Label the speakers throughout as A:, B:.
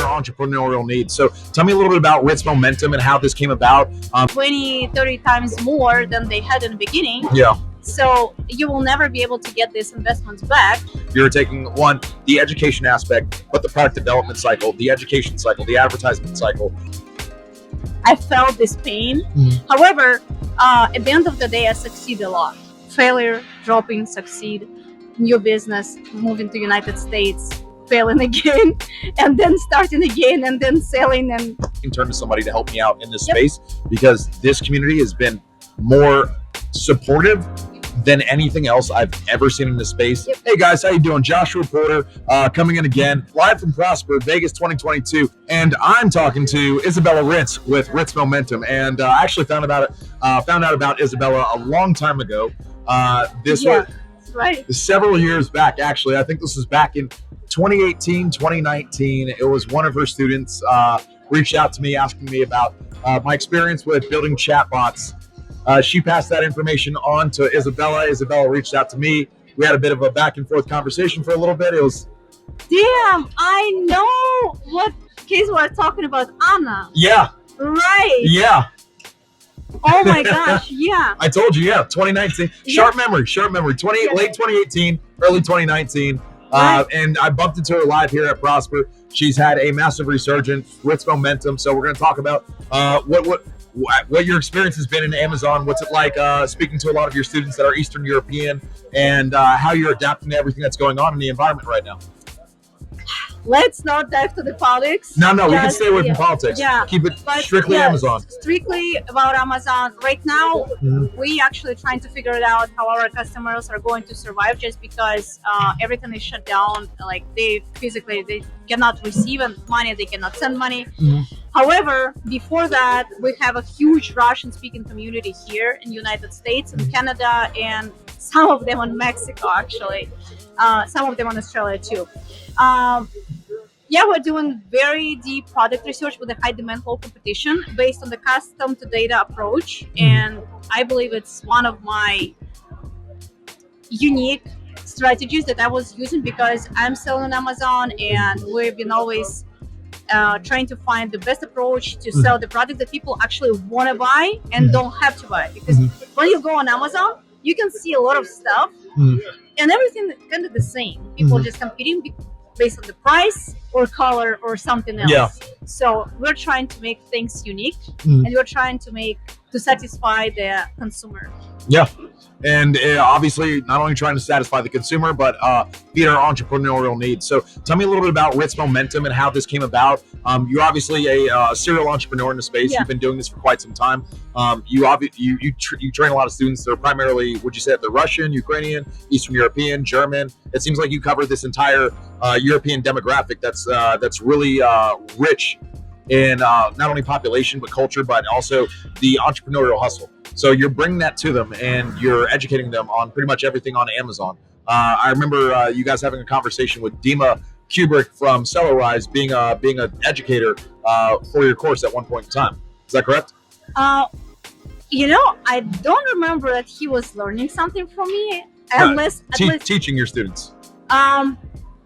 A: Entrepreneurial needs. So tell me a little bit about Ritz Momentum and how this came about.
B: 20-30 times more than they had in the beginning.
A: Yeah.
B: So you will never be able to get these investments back.
A: You're taking the education aspect, but the product development cycle, the education cycle, the advertisement cycle.
B: I felt this pain. However, at the end of the day, I succeed a lot. Failure, dropping, succeed, new business, moving to United States, failing again, and then starting again, and then selling. And
A: I can turn to somebody to help me out in this space, because this community has been more supportive than anything else I've ever seen in this space. Hey guys, how you doing? Joshua Porter, coming in again, live from Prosper, Vegas 2022, and I'm talking to Izabella Ritz with Ritz Momentum, and I actually found out about Izabella a long time ago. Was
B: right.
A: Several years back, actually. I think this was back in 2018, 2019. It was one of her students reached out to me asking me about my experience with building chatbots. She passed that information on to Izabella. Izabella reached out to me. We had a bit of a back and forth conversation for a little bit. It was...
B: Damn, I know what case we're talking about, Anna.
A: Yeah.
B: Right.
A: Yeah.
B: Oh my gosh, yeah.
A: I told you, 2019. Sharp memory. Late 2018, early 2019. And I bumped into her live here at Prosper. She's had a massive resurgence, Ritz Momentum. So we're going to talk about what your experience has been in Amazon. What's it like speaking to a lot of your students that are Eastern European, and how you're adapting to everything that's going on in the environment right now.
B: Let's not dive to the politics.
A: No, we can stay away from politics.
B: Yeah.
A: Keep it strictly Amazon.
B: Strictly about Amazon. Right now, we actually trying to figure it out how our customers are going to survive, just because everything is shut down. Like they cannot receive money, they cannot send money. However, before that, we have a huge Russian-speaking community here in the United States and Canada, and some of them in Mexico, actually. Some of them in Australia too. We're doing very deep product research with a high demand, low competition based on the custom to data approach. And I believe it's one of my unique strategies that I was using, because I'm selling on Amazon, and we've been always trying to find the best approach to sell the product that people actually want to buy and don't have to buy. Because when you go on Amazon, you can see a lot of stuff and everything is kind of the same. People just competing based on the price or color or something else.
A: Yeah.
B: So we're trying to make things unique, and we're trying to satisfy the consumer. Yeah.
A: And obviously not only trying to satisfy the consumer, but meet our entrepreneurial needs. So tell me a little bit about Ritz Momentum and how this came about. You're obviously a serial entrepreneur in the space. You've been doing this for quite some time. You train a lot of students that are primarily, would you say, they're Russian, Ukrainian, Eastern European, German? It seems like you cover this entire European demographic that's really rich in not only population, but culture, but also the entrepreneurial hustle. So you're bringing that to them, and you're educating them on pretty much everything on Amazon. I remember you guys having a conversation with Dima Kubrak from Sellerwise, being an educator for your course at one point in time. Is that correct?
B: I don't remember that he was learning something from me,
A: teaching your students.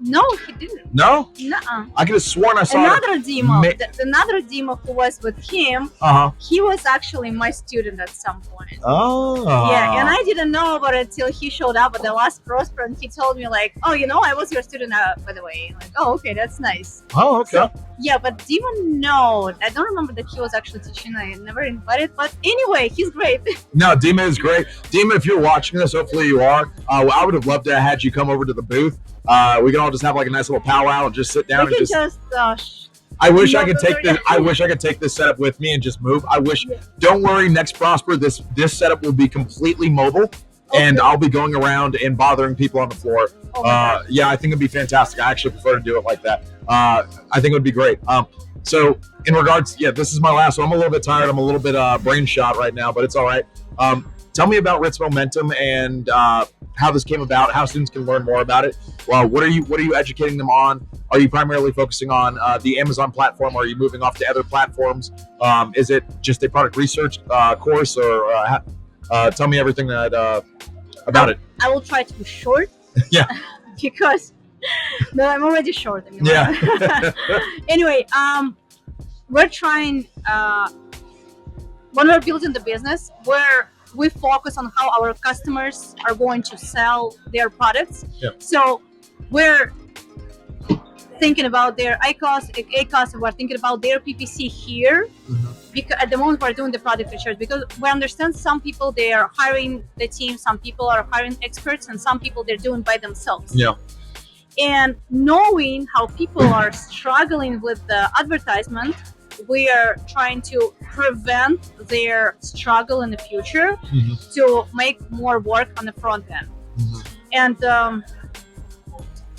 B: No, he didn't.
A: No?
B: Nuh-uh.
A: I could have sworn I saw
B: another Dima. Another Dima who was with him. He was actually my student at some point.
A: Oh.
B: Yeah, and I didn't know about it till he showed up at the last Prosper, and he told me like, "Oh, I was your student, by the way." Like, oh, okay, that's nice.
A: Oh, okay. So,
B: yeah, but Dima, no, I don't remember that he was actually teaching. I never invited, but anyway, he's great.
A: No, Dima is great. Dima, if you're watching this, hopefully you are. I would have loved to have had you come over to the booth. We can all just have like a nice little powwow and just sit down and I wish I could take this setup with me and just move. Don't worry, next Prosper, this setup will be completely mobile, and I'll be going around and bothering people on the floor. I think it'd be fantastic. I actually prefer to do it like that. I think it would be great. So in regards, this is my last one. I'm a little bit tired. I'm a little bit brain shot right now, but it's all right. tell me about Ritz Momentum and how this came about, how students can learn more about it. Well, what are you educating them on? Are you primarily focusing on the Amazon platform? Are you moving off to other platforms? Is it just a product research course, or tell me everything that about it?
B: I will try to be short.
A: Yeah.
B: Because no, I'm already short. I mean,
A: Yeah.
B: Anyway, we're trying when we're building the business, we focus on how our customers are going to sell their products.
A: Yep.
B: So we're thinking about their ACOS, we're thinking about their PPC here. Because at the moment we're doing the product research, because we understand some people, they are hiring the team, some people are hiring experts, and some people they're doing by themselves.
A: Yeah.
B: And knowing how people are struggling with the advertisement, we are trying to prevent their struggle in the future to make more work on the front end. And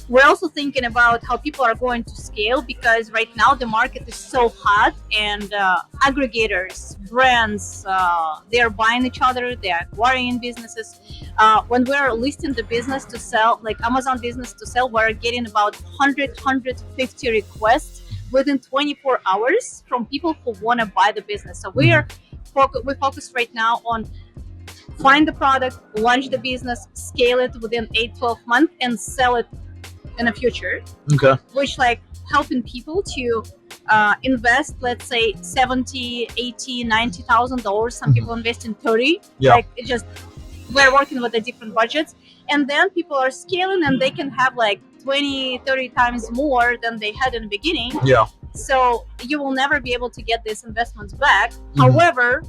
B: we're also thinking about how people are going to scale, because right now the market is so hot, and aggregators, brands, they are buying each other, they are acquiring businesses. When we're listing the business to sell, like Amazon business to sell, we're getting about 150 requests within 24 hours from people who want to buy the business. So we focus right now on find the product, launch the business, scale it within 8-12 months, and sell it in the future.
A: Okay.
B: Which like helping people to invest, let's say $70, $80, $90,000. Some people invest in 30.
A: Yeah.
B: Like it just, we're working with the different budgets, and then people are scaling and they can have like 20, 30 times more than they had in the beginning.
A: Yeah.
B: So you will never be able to get these investments back. However,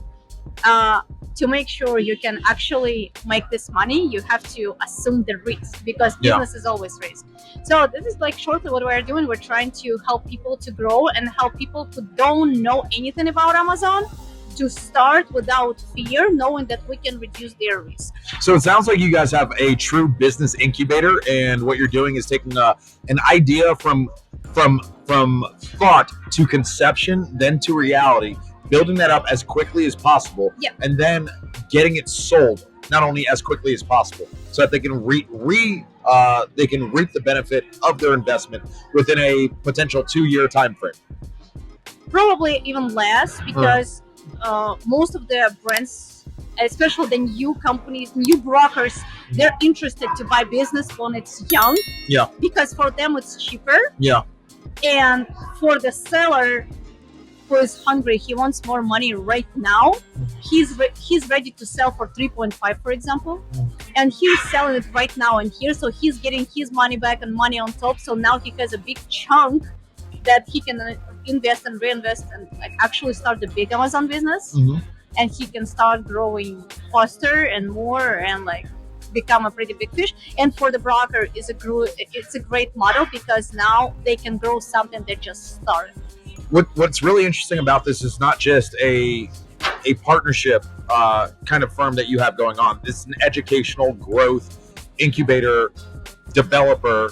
B: to make sure you can actually make this money, you have to assume the risk, because business is always risk. So this is like shortly what we're doing. We're trying to help people to grow and help people who don't know anything about Amazon to start without fear, knowing that we can reduce their risk.
A: So it sounds like you guys have a true business incubator, and what you're doing is taking an idea from thought to conception, then to reality, building that up as quickly as possible, and then getting it sold not only as quickly as possible, so that they can reap the benefit of their investment within a potential 2-year time frame.
B: Probably even less, because most of the brands, especially the new companies, new brokers, they're interested to buy business when it's young.
A: Yeah.
B: Because for them it's cheaper.
A: Yeah.
B: And for the seller who is hungry, he wants more money right now. He's ready to sell for 3.5, for example, and he's selling it right now and here. So he's getting his money back and money on top. So now he has a big chunk that he can invest and reinvest and like actually start the big Amazon business, and he can start growing faster and more and like become a pretty big fish. And for the broker, it's a great model, because now they can grow something that just started.
A: What's really interesting about this is not just a partnership kind of firm that you have going on. This is an educational growth incubator developer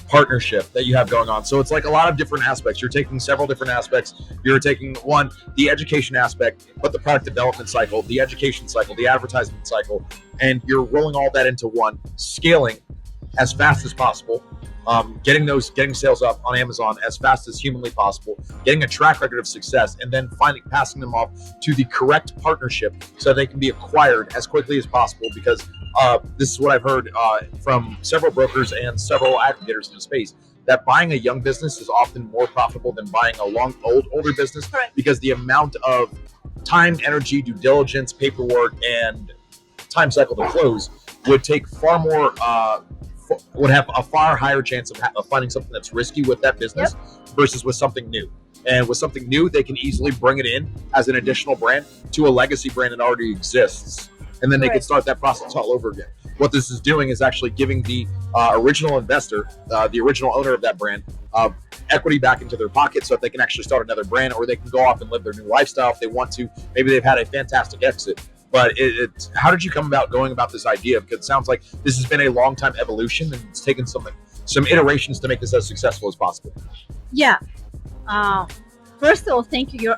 A: partnership that you have going on. So it's like a lot of different aspects. You're taking several different aspects. You're taking one, the education aspect, but the product development cycle, the education cycle, the advertisement cycle, and you're rolling all that into one, scaling as fast as possible, getting sales up on Amazon as fast as humanly possible, getting a track record of success, and then passing them off to the correct partnership so they can be acquired as quickly as possible. Because this is what I've heard from several brokers and several aggregators in the space, that buying a young business is often more profitable than buying a older business.
B: Correct.
A: Because the amount of time, energy, due diligence, paperwork, and time cycle to close would take far more would have a far higher chance of finding something that's risky with that business versus with something new. And with something new, they can easily bring it in as an additional brand to a legacy brand that already exists. And then they can start that process all over again. What this is doing is actually giving the original investor, the original owner of that brand, equity back into their pocket, so that they can actually start another brand, or they can go off and live their new lifestyle if they want to. Maybe they've had a fantastic exit. But how did you come about going about this idea? Because it sounds like this has been a long time evolution, and it's taken some iterations to make this as successful as possible.
B: Yeah. First of all, thank you.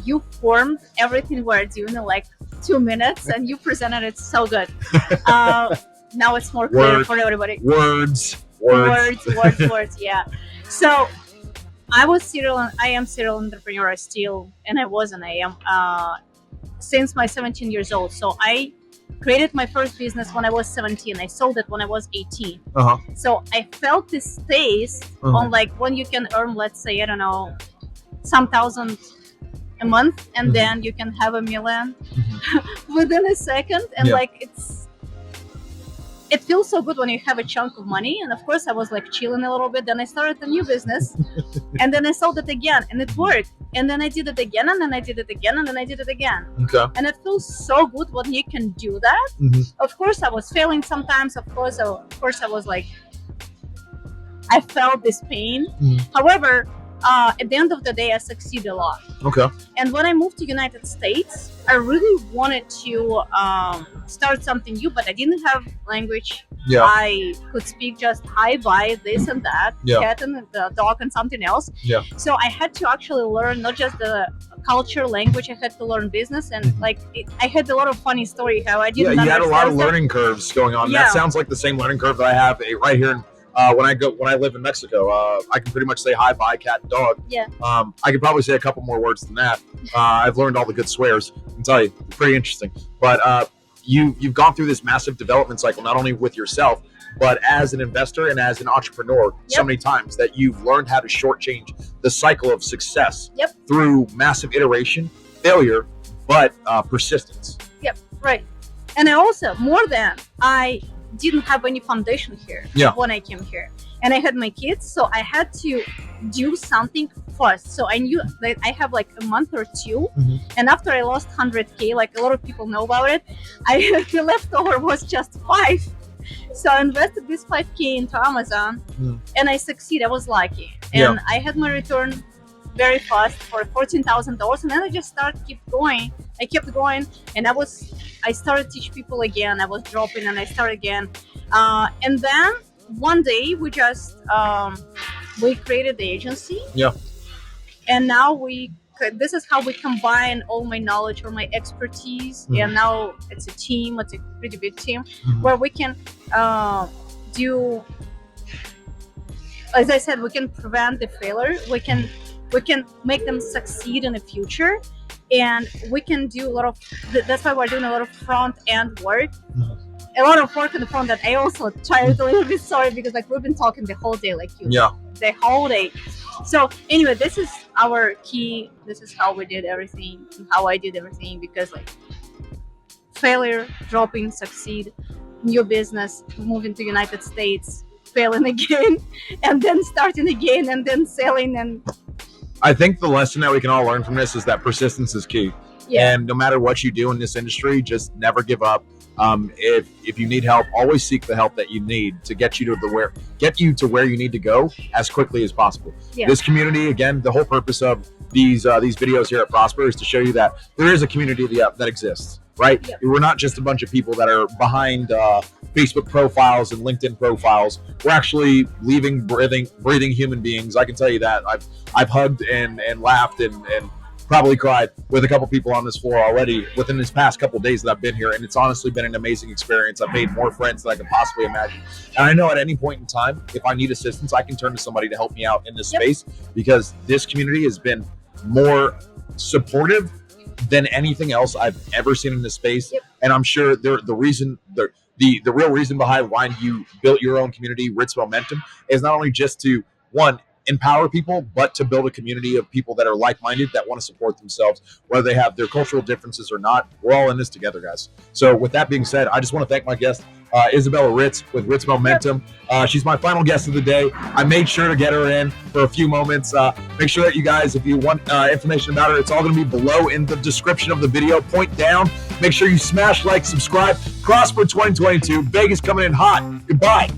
B: You formed everything we're doing in like 2 minutes, and you presented it so good. Now it's more clear for everybody.
A: Words.
B: Yeah. So I am serial entrepreneur still, and I was and I am since my 17 years old. So I created my first business when I was 17. I sold it when I was 18. So I felt this taste on like when you can earn, let's say, I don't know, some thousand a month, and then you can have $1 million within a second, and like it feels so good when you have a chunk of money. And of course I was like chilling a little bit. Then I started a new business and then I sold it again and it worked. And then I did it again, and then I did it again, and then I did it again. And it feels so good when you can do that. Of course I was failing sometimes. Of course I was like, I felt this pain. However, at the end of the day, I succeeded a lot. And when I moved to United States, I really wanted to start something new, but I didn't have language. I could speak just hi, bye, this and that, cat and the dog and something else. So I had to actually learn not just the culture, language. I had to learn business, and like I had a lot of funny story how I didn't.
A: You had a lot of learning curves going on. That sounds like the same learning curve that I have right here in. When I live in Mexico, I can pretty much say hi, bye, cat, and dog. I could probably say a couple more words than that. I've learned all the good swears. I can tell you, it's pretty interesting. But you've gone through this massive development cycle, not only with yourself, but as an investor and as an entrepreneur, so many times that you've learned how to shortchange the cycle of success through massive iteration, failure, but persistence.
B: Right. And I also, I didn't have any foundation here when I came here, and I had my kids, so I had to do something first. So I knew that I have like a month or two, and after I lost 100K, like a lot of people know about it, the leftover was just 5. So I invested this 5K into Amazon, and I succeeded. I was lucky, and I had my return very fast for $14,000, and then I just kept going. I kept going, and I started to teach people again. I was dropping, and I started again, and then one day we just we created the agency. And now this is how we combine all my knowledge or my expertise, and now it's a team. It's a pretty big team where we can do, as I said, we can prevent the failure. We can make them succeed in the future, and we can do a lot of. That's why we're doing a lot of front end work. A lot of work in the front end. I also tried a little bit sorry because like we've been talking the whole day, like you. The whole day. So anyway, this is our key. This is how we did everything, and how I did everything, because like failure, dropping, succeed, new business, moving to United States, failing again, and then starting again, and then selling. And
A: I think the lesson that we can all learn from this is that persistence is key. And no matter what you do in this industry, just never give up. If you need help, always seek the help that you need to get you to where you need to go as quickly as possible. This community, again, the whole purpose of these videos here at Prosper is to show you that there is a community that exists, right? We're not just a bunch of people that are behind Facebook profiles and LinkedIn profiles. We're actually living, breathing human beings. I can tell you that. I've hugged and laughed and probably cried with a couple people on this floor already within this past couple days that I've been here, and it's honestly been an amazing experience. I've made more friends than I could possibly imagine, and I know at any point in time, if I need assistance, I can turn to somebody to help me out in this space, because this community has been more supportive than anything else I've ever seen in this space. And I'm sure the real reason behind why you built your own community, Ritz Momentum, is not only just to, one, empower people, but to build a community of people that are like-minded, that want to support themselves, whether they have their cultural differences or not. We're all in this together, guys. So with that being said, I just want to thank my guest, Izabella Ritz with Ritz Momentum. She's my final guest of the day. I made sure to get her in for a few moments. Make sure that you guys, if you want information about her, it's all going to be below in the description of the video. Point down. Make sure you smash like, subscribe. Prosper 2022. Vegas coming in hot. Goodbye.